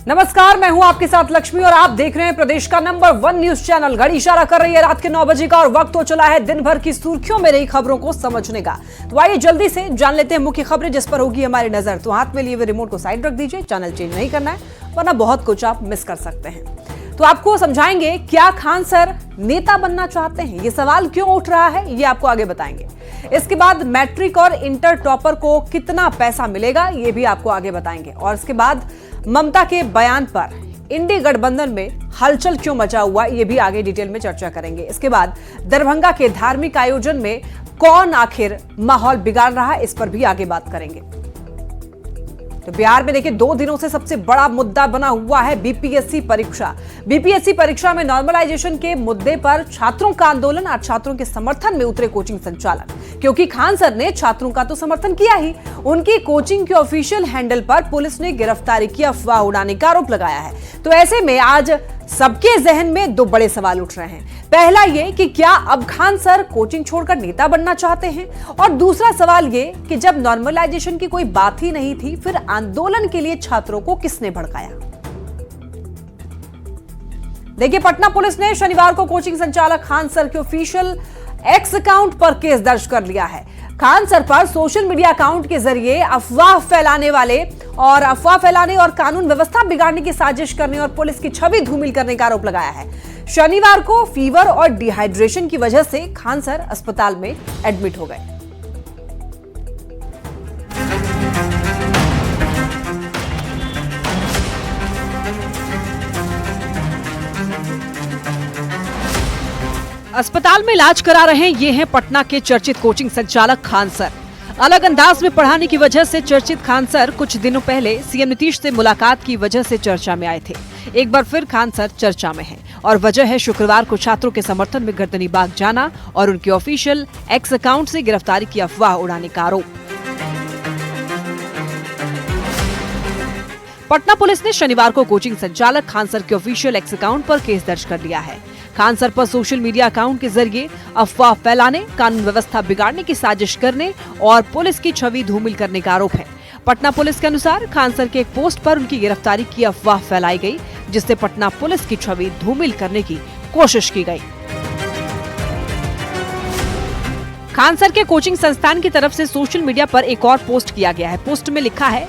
नमस्कार, मैं हूं आपके साथ लक्ष्मी और आप देख रहे हैं प्रदेश का नंबर 1 न्यूज चैनल। घड़ी इशारा कर रही है रात के 9 बजे का और वक्त हो चला है दिन भर की सुर्खियों में रही खबरों को समझने का। तो आइए जल्दी से जान लेते हैं मुख्य खबरें जिस पर होगी हमारी नजर। तो हाथ में लिए हुए रिमोट को साइड रख दीजिए, चैनल चेंज नहीं करना है वरना बहुत कुछ आप मिस कर सकते हैं। तो आपको समझाएंगे क्या खान सर नेता बनना चाहते हैं, ये सवाल क्यों उठ रहा है ये आपको आगे बताएंगे। इसके बाद मैट्रिक और इंटर टॉपर को कितना पैसा मिलेगा ये भी आपको आगे बताएंगे। और इसके बाद ममता के बयान पर इंडी गठबंधन में हलचल क्यों मचा हुआ ये भी आगे डिटेल में चर्चा करेंगे। इसके बाद दरभंगा के धार्मिक आयोजन में कौन आखिर माहौल बिगाड़ रहा है इस पर भी आगे बात करेंगे। तो बिहार में देखिए 2 दिनों से सबसे बड़ा मुद्दा बना हुआ है बीपीएससी परीक्षा। बीपीएससी परीक्षा में नॉर्मलाइजेशन के मुद्दे पर छात्रों का आंदोलन और छात्रों के समर्थन में उतरे कोचिंग संचालक, क्योंकि खान सर ने छात्रों का तो समर्थन किया ही, उनकी कोचिंग के ऑफिशियल हैंडल पर पुलिस ने गिरफ्तारी की अफवाह उड़ाने का आरोप लगाया है। तो ऐसे में आज सबके जहन में 2 बड़े सवाल उठ रहे हैं। पहला ये कि क्या अब खान सर कोचिंग छोड़कर नेता बनना चाहते हैं, और दूसरा सवाल ये कि जब नॉर्मलाइजेशन की कोई बात ही नहीं थी फिर आंदोलन के लिए छात्रों को किसने भड़काया। देखिए, पटना पुलिस ने शनिवार को कोचिंग संचालक खान सर के ऑफिशियल एक्स अकाउंट पर केस दर्ज कर लिया है। खान सर पर सोशल मीडिया अकाउंट के जरिए अफवाह फैलाने और कानून व्यवस्था बिगाड़ने की साजिश करने और पुलिस की छवि धूमिल करने का आरोप लगाया है। शनिवार को फीवर और डिहाइड्रेशन की वजह से खान सर अस्पताल में एडमिट हो गए। अस्पताल में इलाज करा रहे ये हैं पटना के चर्चित कोचिंग संचालक खान सर। अलग अंदाज में पढ़ाने की वजह से चर्चित खान सर कुछ दिनों पहले सीएम नीतीश से मुलाकात की वजह से चर्चा में आए थे। एक बार फिर खान सर चर्चा में हैं और वजह है शुक्रवार को छात्रों के समर्थन में गर्दनी बाग जाना और उनके ऑफिशियल एक्स अकाउंट से गिरफ्तारी की अफवाह उड़ाने का आरोप। पटना पुलिस ने शनिवार को कोचिंग संचालक खान सर के ऑफिशियल एक्स अकाउंट पर केस दर्ज कर लिया है। खान सर पर सोशल मीडिया अकाउंट के जरिए अफवाह फैलाने, कानून व्यवस्था बिगाड़ने की साजिश करने और पुलिस की छवि धूमिल करने का आरोप है। पटना पुलिस के अनुसार खान सर के एक पोस्ट पर उनकी गिरफ्तारी की अफवाह फैलाई गई, जिससे पटना पुलिस की छवि धूमिल करने की कोशिश की गई। खान सर के कोचिंग संस्थान की तरफ से सोशल मीडिया पर एक और पोस्ट किया गया है। पोस्ट में लिखा है,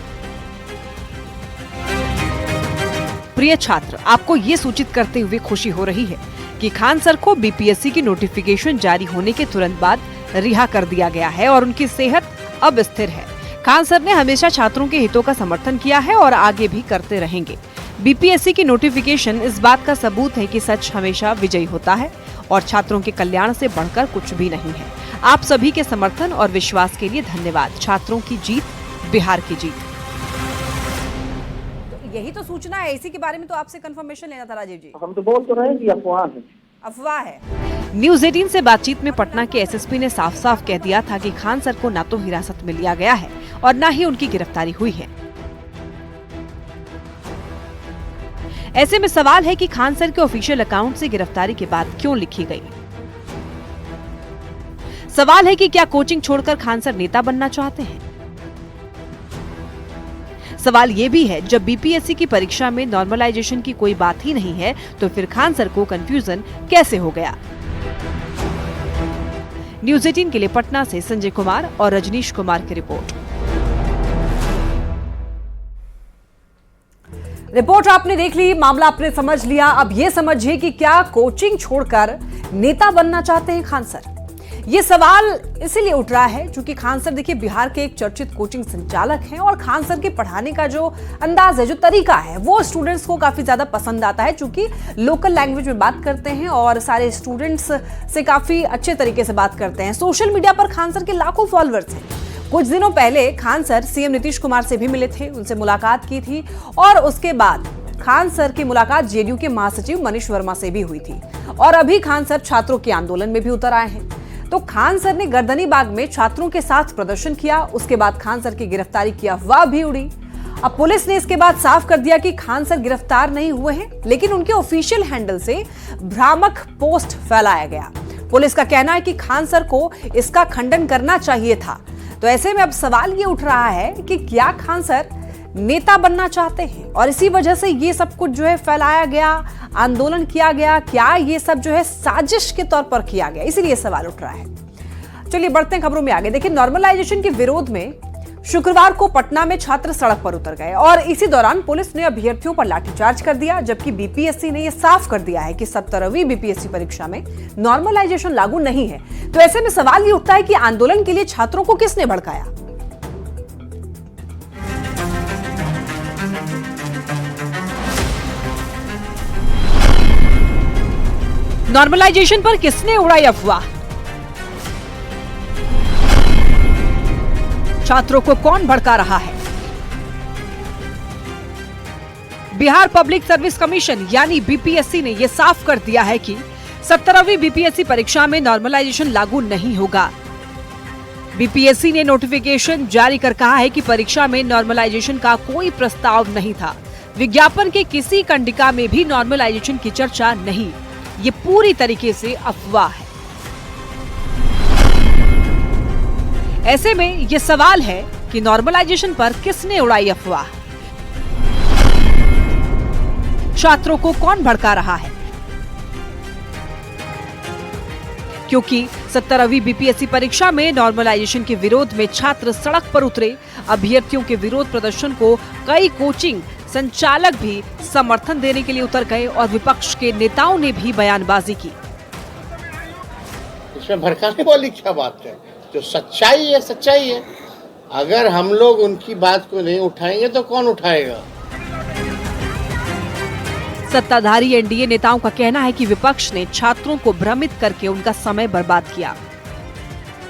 प्रिय छात्र, आपको ये सूचित करते हुए खुशी हो रही है कि खान सर को बीपीएससी की नोटिफिकेशन जारी होने के तुरंत बाद रिहा कर दिया गया है और उनकी सेहत अब स्थिर है। खान सर ने हमेशा छात्रों के हितों का समर्थन किया है और आगे भी करते रहेंगे। बीपीएससी की नोटिफिकेशन इस बात का सबूत है कि सच हमेशा विजयी होता है और छात्रों के कल्याण से बढ़कर कुछ भी नहीं है। आप सभी के समर्थन और विश्वास के लिए धन्यवाद। छात्रों की जीत, बिहार की जीत। यही तो सूचना है, इसी के बारे में तो आपसे कंफर्मेशन लेना था राजीव जी। हम तो बोल तो रहे हैं कि अफवाह है। न्यूज 18 से बातचीत में पटना के एसएसपी ने साफ साफ कह दिया था कि खान सर को न तो हिरासत में लिया गया है और न ही उनकी गिरफ्तारी हुई है। ऐसे में सवाल है कि खान सर के ऑफिशियल अकाउंट से गिरफ्तारी के बाद क्यों लिखी गई। सवाल है कि क्या कोचिंग छोड़कर खान सर नेता बनना चाहते हैं। सवाल ये भी है, जब बीपीएससी की परीक्षा में नॉर्मलाइजेशन की कोई बात ही नहीं है तो फिर खान सर को कंफ्यूजन कैसे हो गया। न्यूज 18 के लिए पटना से संजय कुमार और रजनीश कुमार की रिपोर्ट आपने देख ली, मामला आपने समझ लिया। अब ये समझिए कि क्या कोचिंग छोड़कर नेता बनना चाहते हैं खान सर। ये सवाल इसीलिए उठ रहा है क्योंकि खान सर देखिए बिहार के एक चर्चित कोचिंग संचालक हैं और खान सर के पढ़ाने का जो अंदाज है, जो तरीका है, वो स्टूडेंट्स को काफी ज्यादा पसंद आता है, क्योंकि लोकल लैंग्वेज में बात करते हैं और सारे स्टूडेंट्स से काफी अच्छे तरीके से बात करते हैं। सोशल मीडिया पर खान सर के लाखों फॉलोअर्स हैं। कुछ दिनों पहले खान सर सीएम नीतीश कुमार से भी मिले थे, उनसे मुलाकात की थी और उसके बाद खान सर की मुलाकात जेडीयू के महासचिव मनीष वर्मा से भी हुई थी और अभी खान सर छात्रों के आंदोलन में भी उतर आए हैं। तो खान सर ने गर्दनी बाग में छात्रों के साथ प्रदर्शन किया, उसके बाद खान सर की गिरफ्तारी की अफवाह भी उड़ी। अब पुलिस ने इसके बाद साफ कर दिया कि खान सर गिरफ्तार नहीं हुए हैं, लेकिन उनके ऑफिशियल हैंडल से भ्रामक पोस्ट फैलाया गया। पुलिस का कहना है कि खान सर को इसका खंडन करना चाहिए था। तो ऐसे में अब सवाल ये उठ रहा है कि क्या खान सर नेता बनना चाहते हैं और इसी वजह से ये सब कुछ जो है फैलाया गया, आंदोलन किया गया। क्या ये सब जो है साजिश के तौर पर किया गया, इसीलिए सवाल उठ रहा है। चलिए बढ़ते हैं खबरों में आगे। देखिए, नॉर्मलाइजेशन के विरोध में शुक्रवार को पटना में छात्र सड़क पर उतर गए और इसी दौरान पुलिस ने अभ्यर्थियों पर लाठीचार्ज कर दिया, जबकि बीपीएससी ने यह साफ कर दिया है कि 17वीं बीपीएससी परीक्षा में नॉर्मलाइजेशन लागू नहीं है। तो ऐसे में सवाल ये उठता है कि आंदोलन के लिए छात्रों को किसने भड़काया? नॉर्मलाइजेशन पर किसने उड़ाई अफवाह? छात्रों को कौन भड़का रहा है? बिहार पब्लिक सर्विस कमीशन यानी बीपीएससी ने यह साफ कर दिया है कि 17वीं बीपीएससी परीक्षा में नॉर्मलाइजेशन लागू नहीं होगा। बीपीएससी ने नोटिफिकेशन जारी कर कहा है कि परीक्षा में नॉर्मलाइजेशन का कोई प्रस्ताव नहीं था। विज्ञापन के किसी कंडिका में भी नॉर्मलाइजेशन की चर्चा नहीं। ये पूरी तरीके से अफवाह है। ऐसे में ये सवाल है कि नॉर्मलाइजेशन पर किसने उड़ाई अफवाह? छात्रों को कौन भड़का रहा है? क्योंकि 17वीं बीपीएससी परीक्षा में नॉर्मलाइजेशन के विरोध में छात्र सड़क पर उतरे। अभ्यर्थियों के विरोध प्रदर्शन को कई कोचिंग संचालक भी समर्थन देने के लिए उतर गए और विपक्ष के नेताओं ने भी बयानबाजी की। इसमें भड़काने वाली क्या बात है? जो सच्चाई है सच्चाई है। अगर हम लोग उनकी बात को नहीं उठाएंगे तो कौन उठाएगा? सत्ताधारी एनडीए नेताओं का कहना है कि विपक्ष ने छात्रों को भ्रमित करके उनका समय बर्बाद किया।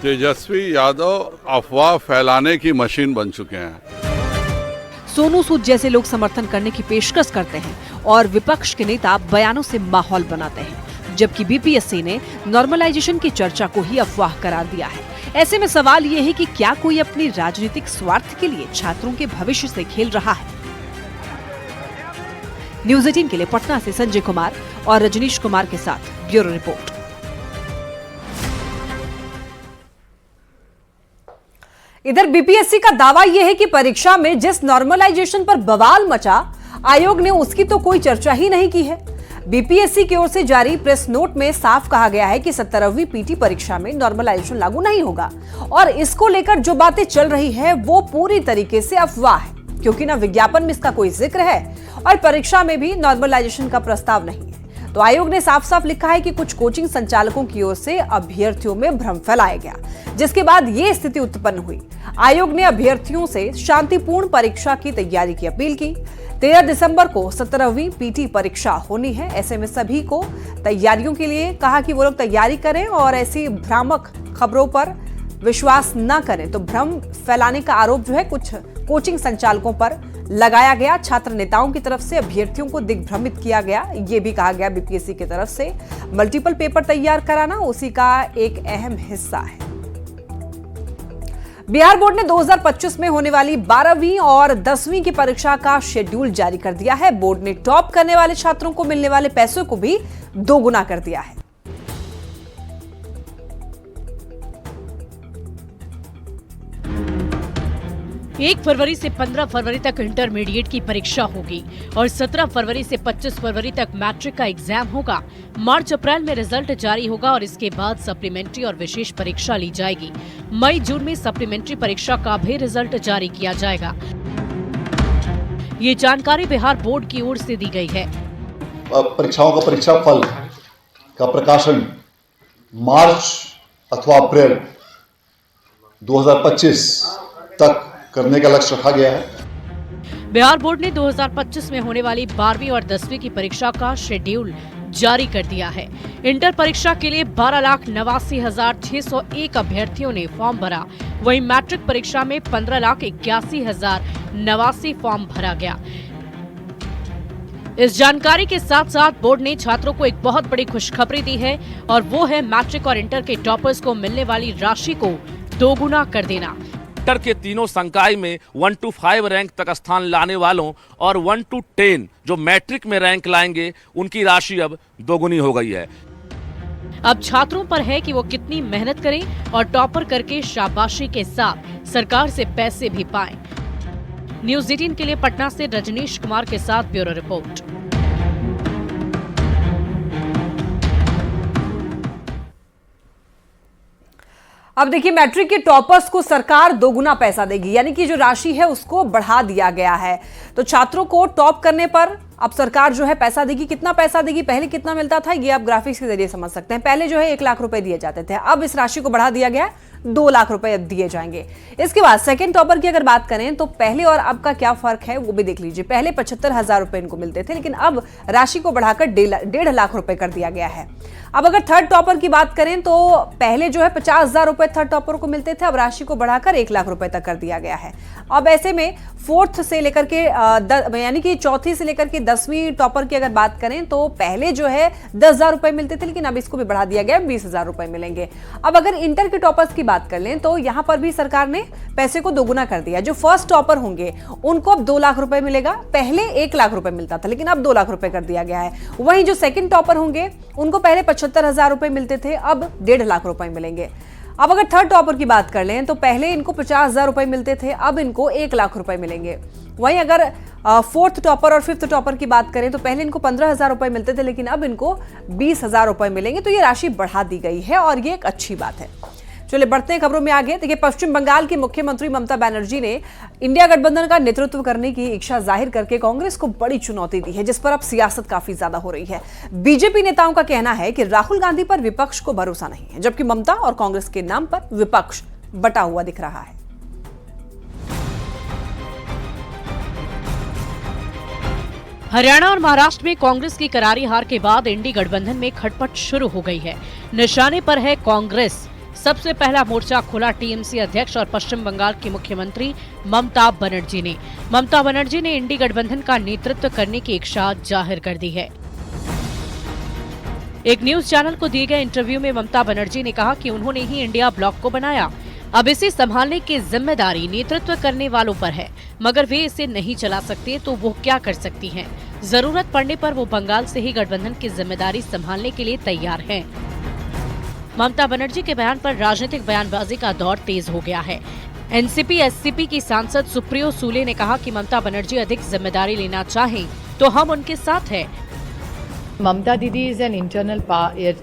तेजस्वी यादव अफवाह फैलाने की मशीन बन चुके हैं। सोनू सूद जैसे लोग समर्थन करने की पेशकश करते हैं और विपक्ष के नेता बयानों से माहौल बनाते हैं, जबकि बीपीएससी ने नॉर्मलाइजेशन की चर्चा को ही अफवाह करार दिया है। ऐसे में सवाल ये है कि क्या कोई अपनी राजनीतिक स्वार्थ के लिए छात्रों के भविष्य से खेल रहा है? न्यूज़ 18 के लिए पटना से संजय कुमार और रजनीश कुमार के साथ ब्यूरो रिपोर्ट। इधर बीपीएससी का दावा यह है कि परीक्षा में जिस नॉर्मलाइजेशन पर बवाल मचा, आयोग ने उसकी तो कोई चर्चा ही नहीं की है। बीपीएससी की ओर से जारी प्रेस नोट में साफ कहा गया है कि 17वीं पीटी परीक्षा में नॉर्मलाइजेशन लागू नहीं होगा और इसको लेकर जो बातें चल रही है वो पूरी तरीके से अफवाह है, क्योंकि ना विज्ञापन में इसका कोई जिक्र है और परीक्षा में भी नॉर्मलाइजेशन का प्रस्ताव नहीं है। तो आयोग ने साफ साफ लिखा है कि कुछ कोचिंग संचालकों की ओर से अभ्यर्थियों में भ्रम फैलाया गया, जिसके बाद ये स्थिति उत्पन्न हुई। आयोग ने अभ्यर्थियों से शांतिपूर्ण परीक्षा की तैयारी की अपील की। 13 दिसंबर को 17वीं पीटी परीक्षा होनी है। ऐसे में सभी को तैयारियों के लिए कहा कि वो लोग तैयारी करें और ऐसी भ्रामक खबरों पर विश्वास न करें। तो भ्रम फैलाने का आरोप जो है कुछ कोचिंग संचालकों पर लगाया गया। छात्र नेताओं की तरफ से अभ्यर्थियों को दिग्भ्रमित किया गया। ये भी कहा गया बीपीएससी की तरफ से मल्टीपल पेपर तैयार कराना उसी का एक अहम हिस्सा है। बिहार बोर्ड ने 2025 में होने वाली 12वीं और 10वीं की परीक्षा का शेड्यूल जारी कर दिया है। बोर्ड ने टॉप करने वाले छात्रों को मिलने वाले पैसों को भी दोगुना कर दिया है। 1 फरवरी से 15 फरवरी तक इंटरमीडिएट की परीक्षा होगी और 17 फरवरी से 25 फरवरी तक मैट्रिक का एग्जाम होगा। मार्च अप्रैल में रिजल्ट जारी होगा और इसके बाद सप्लीमेंट्री और विशेष परीक्षा ली जाएगी। मई जून में सप्लीमेंट्री परीक्षा का भी रिजल्ट जारी किया जाएगा। ये जानकारी बिहार बोर्ड की ओर से दी गई है। परीक्षाओं का परीक्षा फल का प्रकाशन मार्च अथवा अप्रैल 2025 तक करने का लक्ष्य रखा गया है। बिहार बोर्ड ने 2025 में होने वाली 12वीं और 10वीं की परीक्षा का शेड्यूल जारी कर दिया है। इंटर परीक्षा के लिए 12,89,601 अभ्यर्थियों ने फॉर्म भरा। वहीं मैट्रिक परीक्षा में 15,81,089 फॉर्म भरा गया। इस जानकारी के साथ साथ बोर्ड ने छात्रों को एक बहुत बड़ी खुशखबरी दी है और वो है मैट्रिक और इंटर के टॉपर्स को मिलने वाली राशि को दोगुना कर देना। इंटर के तीनों संकाय में 1 to 5 रैंक तक स्थान लाने वालों और 1 to 10 जो मैट्रिक में रैंक लाएंगे उनकी राशि अब दोगुनी हो गई है। अब छात्रों पर है कि वो कितनी मेहनत करें और टॉपर करके शाबाशी के साथ सरकार से पैसे भी पाएं। न्यूज 18 के लिए पटना से रजनीश कुमार के साथ ब्यूरो रिपोर्ट। अब देखिए, मैट्रिक के टॉपर्स को सरकार दोगुना पैसा देगी, यानी कि जो राशि है उसको बढ़ा दिया गया है। तो छात्रों को टॉप करने पर अब सरकार जो है पैसा देगी। कितना पैसा देगी, पहले कितना मिलता था, ये आप ग्राफिक्स के जरिए समझ सकते हैं। पहले जो है 1 लाख रुपए दिए जाते थे, अब इस राशि को बढ़ा दिया गया है, 2 लाख रुपए दिए जाएंगे। इसके बाद सेकंड टॉपर की अगर बात करें तो पहले और अब का क्या फर्क है वो भी देख लीजिए। पहले 75,000 रुपए इनको मिलते थे, लेकिन अब राशि को बढ़ाकर 1.5 लाख रुपए कर दिया गया है। अब अगर थर्ड टॉपर की बात करें तो पहले जो है 50,000 रुपए थर्ड टॉपर को मिलते थे, अब राशि को बढ़ाकर 1 लाख रुपए तक कर दिया गया है। अब ऐसे में फोर्थ से लेकर के यानी कि चौथी से लेकर के 10वीं टॉपर की अगर बात करें तो पहले जो है 10,000 रुपए मिलते थे, लेकिन अब इसको भी बढ़ा दिया गया, 20,000 रुपए मिलेंगे। अब अगर इंटर के टॉपर्स की बात कर लें तो यहां पर भी सरकार ने पैसे को दोगुना कर दिया। जो फर्स्ट टॉपर होंगे उनको अब 2 लाख रुपए मिलेगा, पहले 1 लाख रुपए मिलता था, लेकिन अब 2 लाख रुपए कर दिया गया है। वहीं जो सेकंड टॉपर होंगे उनको पहले 75,000 रुपए मिलते थे, अब 1.5 लाख रुपए मिलेंगे। अब अगर थर्ड टॉपर की बात कर लें तो पहले इनको 50,000 रुपए मिलते थे, अब इनको 1 लाख रुपए मिलेंगे। वहीं अगर फोर्थ टॉपर और फिफ्थ टॉपर की बात करें तो पहले इनको 15,000 रुपए मिलते थे, लेकिन अब इनको 20,000 रुपए मिलेंगे। तो ये राशि बढ़ा दी गई है और ये एक अच्छी बात है। चलिए बढ़ते हैं खबरों में आगे। देखिए, पश्चिम बंगाल की मुख्यमंत्री ममता बनर्जी ने इंडिया गठबंधन का नेतृत्व करने की इच्छा जाहिर करके कांग्रेस को बड़ी चुनौती दी है, जिस पर अब सियासत काफी ज्यादा हो रही है। बीजेपी नेताओं का कहना है कि राहुल गांधी पर विपक्ष को भरोसा नहीं है, जबकि ममता और कांग्रेस के नाम पर विपक्ष बटा हुआ दिख रहा है। हरियाणा और महाराष्ट्र में कांग्रेस की करारी हार के बाद इंडी गठबंधन में खटपट शुरू हो गई है। निशाने पर है कांग्रेस। सबसे पहला मोर्चा खुला टीएमसी अध्यक्ष और पश्चिम बंगाल की मुख्यमंत्री ममता बनर्जी ने। ममता बनर्जी ने इंडी गठबंधन का नेतृत्व करने की इच्छा जाहिर कर दी है। एक न्यूज चैनल को दिए गए इंटरव्यू में ममता बनर्जी ने कहा कि उन्होंने ही इंडिया ब्लॉक को बनाया, अब इसे संभालने की जिम्मेदारी नेतृत्व करने वालों पर है, मगर वे इसे नहीं चला सकते तो वो क्या कर सकती हैं? जरूरत पड़ने पर वो बंगाल से ही गठबंधन की जिम्मेदारी संभालने के लिए तैयार हैं। ममता बनर्जी के बयान पर राजनीतिक बयानबाजी का दौर तेज हो गया है। एनसीपी एससीपी की सांसद सुप्रियो सूले ने कहा कि ममता बनर्जी अधिक जिम्मेदारी लेना चाहें तो हम उनके साथ हैं। Mamta Didi is an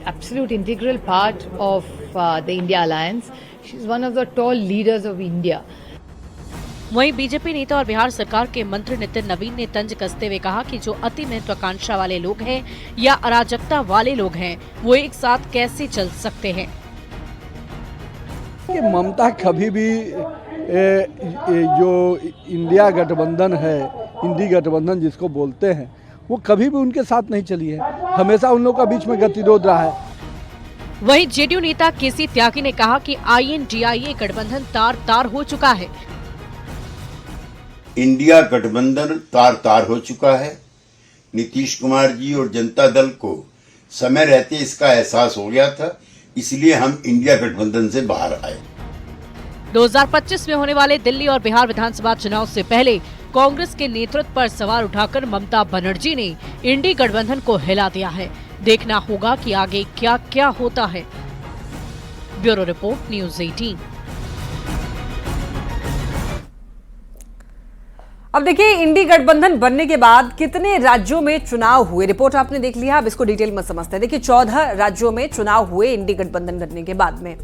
absolute integral part of the India Alliance. She's one of the tall leaders of India. वहीं बीजेपी नेता और बिहार सरकार के मंत्री नितिन नवीन ने तंज कसते हुए कहा कि जो अति महत्वाकांक्षा वाले लोग हैं या अराजकता वाले लोग हैं वो एक साथ कैसे चल सकते हैं। कि ममता कभी भी जो इंडिया गठबंधन है, इंडी गठबंधन जिसको बोलते हैं, वो कभी भी उनके साथ नहीं चली है। हमेशा उन लोगों का बीच में गतिरोध रहा है। वहीं जेडीयू नेता केसी त्यागी ने कहा कि INDIA गठबंधन तार तार हो चुका है। इंडिया गठबंधन तार तार हो चुका है। नीतीश कुमार जी और जनता दल को समय रहते इसका एहसास हो गया था, इसलिए हम इंडिया गठबंधन से बाहर आए। 2025 में होने वाले दिल्ली और बिहार विधानसभा चुनाव से पहले कांग्रेस के नेतृत्व पर सवाल उठाकर ममता बनर्जी ने इंडी गठबंधन को हिला दिया है। देखना होगा कि आगे क्या क्या होता है। Bureau report, news 18। अब देखिए, इंडी गठबंधन बनने के बाद कितने राज्यों में चुनाव हुए, रिपोर्ट आपने देख लिया। अब इसको डिटेल में समझते हैं। देखिए, 14 राज्यों में चुनाव हुए इंडी गठबंधन बनने के बाद में।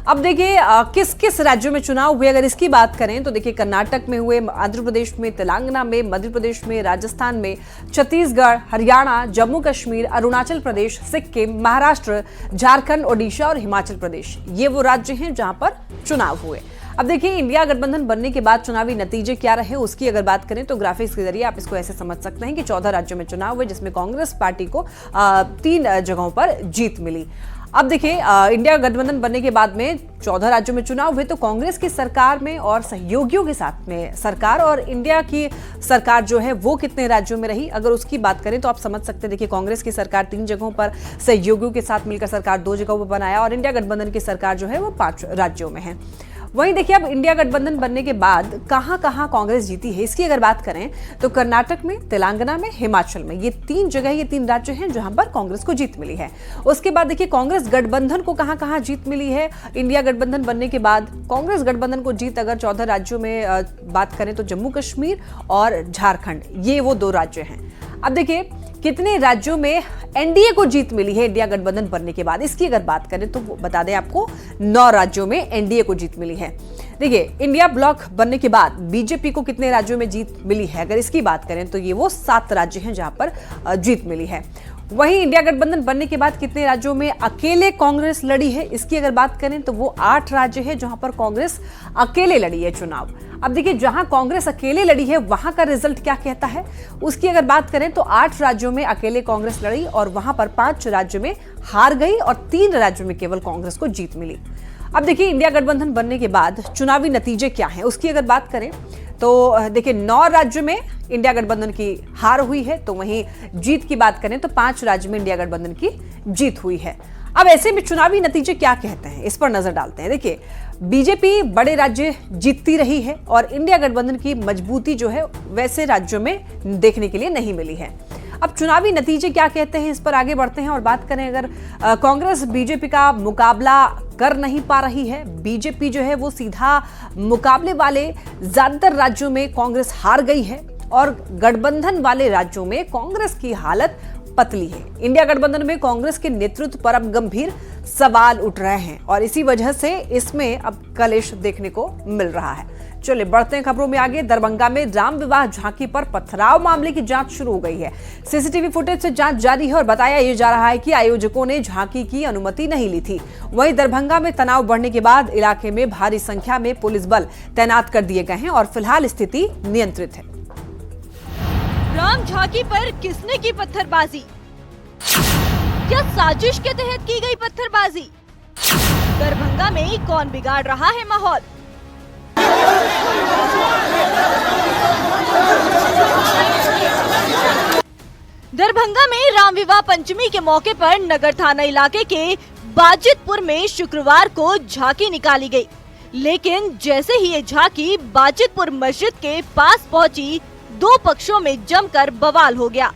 अब देखिए किस किस राज्यों में चुनाव हुए, अगर इसकी बात करें तो देखिए कर्नाटक में हुए, आंध्र प्रदेश में, तेलंगाना में, मध्य प्रदेश में, राजस्थान में, छत्तीसगढ़, हरियाणा, जम्मू कश्मीर, अरुणाचल प्रदेश, सिक्किम, महाराष्ट्र, झारखंड, ओडिशा और हिमाचल प्रदेश, ये वो राज्य हैं जहां पर चुनाव हुए। अब देखिए, इंडिया गठबंधन बनने के बाद चुनावी नतीजे क्या रहे उसकी अगर बात करें तो ग्राफिक्स के जरिए आप इसको ऐसे समझ सकते हैं कि 14 राज्यों में चुनाव हुए, जिसमें कांग्रेस पार्टी को 3 जगहों पर जीत मिली। अब देखिए, इंडिया गठबंधन बनने के बाद में 14 राज्यों में चुनाव हुए, तो कांग्रेस की सरकार में और सहयोगियों के साथ में सरकार और इंडिया की सरकार जो है वो कितने राज्यों में रही, अगर उसकी बात करें तो आप समझ सकते हैं। देखिए, कांग्रेस की सरकार 3 जगहों पर, सहयोगियों के साथ मिलकर सरकार 2 जगहों पर बनाया और इंडिया गठबंधन की सरकार जो है वो 5 राज्यों में है। वहीं देखिए अब इंडिया गठबंधन बनने के बाद कहां-कहां कांग्रेस जीती है, इसकी अगर बात करें तो कर्नाटक में, तेलंगाना में, हिमाचल में, ये 3 जगह, ये 3 राज्य हैं जहां पर कांग्रेस को जीत मिली है। उसके बाद देखिए कांग्रेस गठबंधन को कहां-कहां जीत मिली है। इंडिया गठबंधन बनने के बाद कांग्रेस गठबंधन को जीत अगर 14 राज्यों में बात करें तो जम्मू कश्मीर और झारखंड, ये वो 2 राज्य हैं। अब देखिए कितने राज्यों में एनडीए को जीत मिली है इंडिया गठबंधन बनने के बाद, इसकी अगर बात करें तो बता दें आपको 9 राज्यों में एनडीए को जीत मिली है। देखिए इंडिया ब्लॉक बनने के बाद बीजेपी को कितने राज्यों में जीत मिली है, अगर इसकी बात करें तो ये वो 7 राज्य हैं जहां पर जीत मिली है। वहीं इंडिया गठबंधन बनने के बाद कितने राज्यों में अकेले कांग्रेस लड़ी है, इसकी अगर बात करें तो वो 8 राज्य है जहां पर कांग्रेस अकेले लड़ी है चुनाव। अब देखिए जहां कांग्रेस अकेले लड़ी है वहां का रिजल्ट क्या कहता है, उसकी अगर बात करें तो 8 राज्यों में अकेले कांग्रेस लड़ी और वहां पर 5 राज्यों में हार गई और 3 राज्यों में केवल कांग्रेस को जीत मिली। अब देखिए इंडिया गठबंधन बनने के बाद चुनावी नतीजे क्या हैं, उसकी अगर बात करें तो देखिए 9 राज्यों में इंडिया गठबंधन की हार हुई है, तो वहीं जीत की बात करें तो 5 राज्य में इंडिया गठबंधन की जीत हुई है। अब ऐसे में चुनावी नतीजे क्या कहते हैं, इस पर नजर डालते हैं। देखिए बीजेपी बड़े राज्य जीतती रही है और इंडिया गठबंधन की मजबूती जो है वैसे राज्यों में देखने के लिए नहीं मिली है। अब चुनावी नतीजे क्या कहते हैं, इस पर आगे बढ़ते हैं और बात करें अगर कांग्रेस बीजेपी का मुकाबला कर नहीं पा रही है, बीजेपी जो है वो सीधा मुकाबले वाले ज्यादातर राज्यों में कांग्रेस हार गई है और गठबंधन वाले राज्यों में कांग्रेस की हालत पतली है। इंडिया गठबंधन में कांग्रेस के नेतृत्व पर अब गंभीर सवाल उठ रहे हैं और इसी वजह से इसमें अब कलेश देखने को मिल रहा है। चलिए बढ़ते हैं खबरों में आगे। दरभंगा में राम विवाह झांकी पर पथराव मामले की जांच शुरू हो गई है। सीसीटीवी फुटेज से जांच जारी है और बताया यह जा रहा है कि आयोजकों ने झांकी की अनुमति नहीं ली थी। वहीं दरभंगा में तनाव बढ़ने के बाद इलाके में भारी संख्या में पुलिस बल तैनात कर दिए गए हैं और फिलहाल स्थिति नियंत्रित है। राम झांकी पर किसने की पत्थरबाजी, क्या साजिश के तहत की गई पत्थरबाजी? दरभंगा में कौन बिगाड़ रहा है माहौल? दरभंगा में राम विवाह पंचमी के मौके पर नगर थाना इलाके के बाजितपुर में शुक्रवार को झांकी निकाली गई, लेकिन जैसे ही ये झांकी बाजितपुर मस्जिद के पास पहुंची, 2 पक्षों में जमकर बवाल हो गया।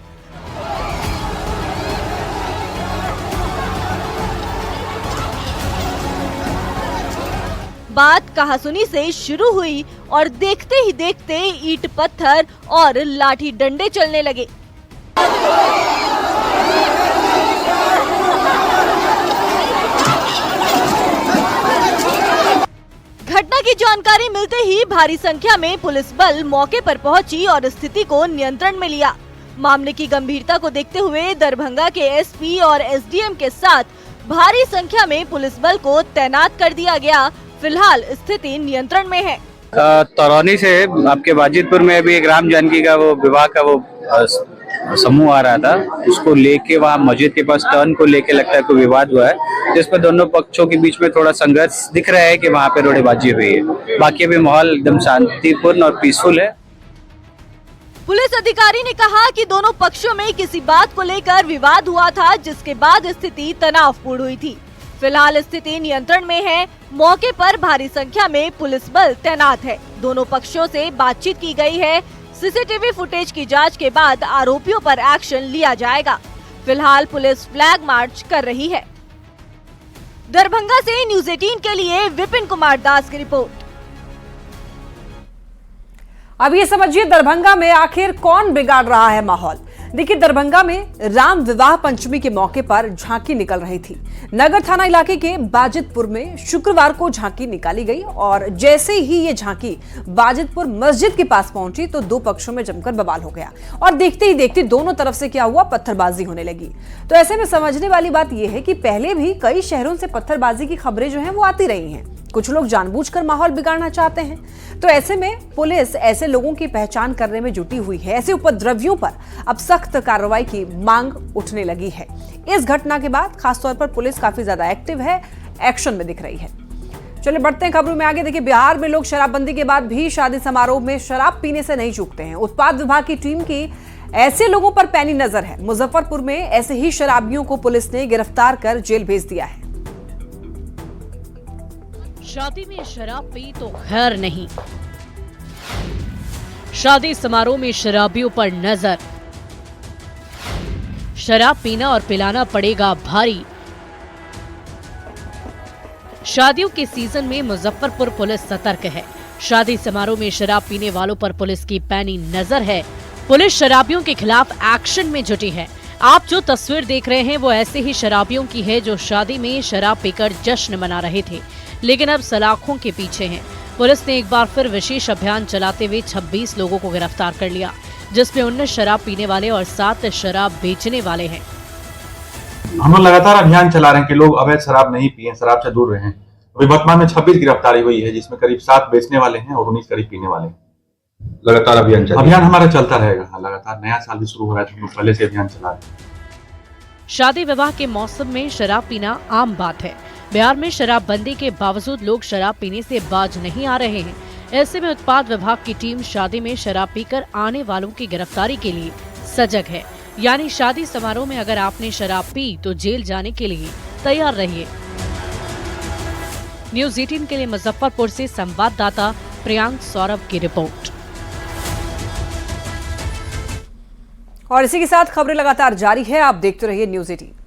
बात कहासुनी से शुरू हुई और देखते ही देखते ईंट पत्थर और लाठी डंडे चलने लगे। घटना की जानकारी मिलते ही भारी संख्या में पुलिस बल मौके पर पहुंची और स्थिति को नियंत्रण में लिया। मामले की गंभीरता को देखते हुए दरभंगा के एसपी और एसडीएम के साथ भारी संख्या में पुलिस बल को तैनात कर दिया गया। फिलहाल स्थिति नियंत्रण में है। तरौनी से आपके बाजितपुर में अभी एक राम जानकी का वो विवाह का वो समूह आ रहा था, उसको लेके वहाँ मस्जिद के पास टर्न को लेके लगता है कोई विवाद हुआ है, जिसमें दोनों पक्षों के बीच में थोड़ा संघर्ष दिख रहा है कि वहाँ पे रोड़ेबाजी हुई है। बाकी अभी माहौल एकदम शांतिपूर्ण और पीसफुल है। पुलिस अधिकारी ने कहा कि दोनों पक्षों में किसी बात को लेकर विवाद हुआ था, जिसके बाद स्थिति तनावपूर्ण हुई थी। फिलहाल स्थिति नियंत्रण में है। मौके पर भारी संख्या में पुलिस बल तैनात है। दोनों पक्षों से बातचीत की गई है। सीसीटीवी फुटेज की जांच के बाद आरोपियों पर एक्शन लिया जाएगा। फिलहाल पुलिस फ्लैग मार्च कर रही है। दरभंगा से न्यूज़ 18 के लिए विपिन कुमार दास की रिपोर्ट। अब ये समझिए दरभंगा में आखिर कौन बिगाड़ रहा है माहौल। देखिए दरभंगा में राम विवाह पंचमी के मौके पर झांकी निकल रही थी। नगर थाना इलाके के बाजितपुर में शुक्रवार को झांकी निकाली गई और जैसे ही ये झांकी बाजितपुर मस्जिद के पास पहुंची तो 2 पक्षों में जमकर बवाल हो गया और देखते ही देखते दोनों तरफ से क्या हुआ, पत्थरबाजी होने लगी। तो ऐसे में समझने वाली बात यह है कि पहले भी कई शहरों से पत्थरबाजी की खबरें जो हैं वो आती रही हैं। कुछ लोग जानबूझकर माहौल बिगाड़ना चाहते हैं। तो ऐसे में पुलिस ऐसे लोगों की पहचान करने में जुटी हुई है। ऐसे उपद्रवियों पर अब सख्त कार्रवाई की मांग उठने लगी है। इस घटना के बाद खासतौर पर पुलिस काफी ज्यादा एक्टिव है, एक्शन में दिख रही है। चलिए बढ़ते हैं खबरों में आगे। देखिए बिहार में लोग शराबबंदी के बाद भी शादी समारोह में शराब पीने से नहीं चूकते हैं। उत्पाद विभाग की टीम की ऐसे लोगों पर पैनी नजर है। मुजफ्फरपुर में ऐसे ही शराबियों को पुलिस ने गिरफ्तार कर जेल भेज दिया है। शादी में शराब पी तो खैर नहीं। शादी समारोह में शराबियों पर नजर। शराब पीना और पिलाना पड़ेगा भारी। शादियों के सीजन में मुजफ्फरपुर पुलिस सतर्क है। शादी समारोह में शराब पीने वालों पर पुलिस की पैनी नजर है। पुलिस शराबियों के खिलाफ एक्शन में जुटी है। आप जो तस्वीर देख रहे हैं वो ऐसे ही शराबियों की है जो शादी में शराब पीकर जश्न मना रहे थे, लेकिन अब सलाखों के पीछे हैं। पुलिस ने एक बार फिर विशेष अभियान चलाते हुए 26 लोगों को गिरफ्तार कर लिया, जिसमें 19 शराब पीने वाले और 7 शराब बेचने वाले हैं। हम लोग लगातार अभियान चला रहे हैं कि लोग अवैध शराब नहीं पिए, शराब से दूर रहें। अभी वर्तमान में 26 गिरफ्तारी हुई है, जिसमें करीब 7 बेचने वाले हैं और 19 करीब पीने वाले हैं। लगातार अभियान हमारा चलता रहेगा। हाँ, लगातार नया साल भी शुरू हो रहा है तो पहले से अभियान चला रहे हैं। शादी विवाह के मौसम में शराब पीना आम बात है। बिहार में शराबबंदी के बावजूद लोग शराब पीने से बाज नहीं आ रहे हैं। ऐसे में उत्पाद विभाग की टीम शादी में शराब पीकर आने वालों की गिरफ्तारी के लिए सजग है। यानी शादी समारोह में अगर आपने शराब पी तो जेल जाने के लिए तैयार रहिए। न्यूज़ 18 के लिए मुजफ्फरपुर से संवाददाता प्रियांक सौरभ की रिपोर्ट। और इसी के साथ खबरें लगातार जारी है। आप देखते रहिए न्यूज़ 18।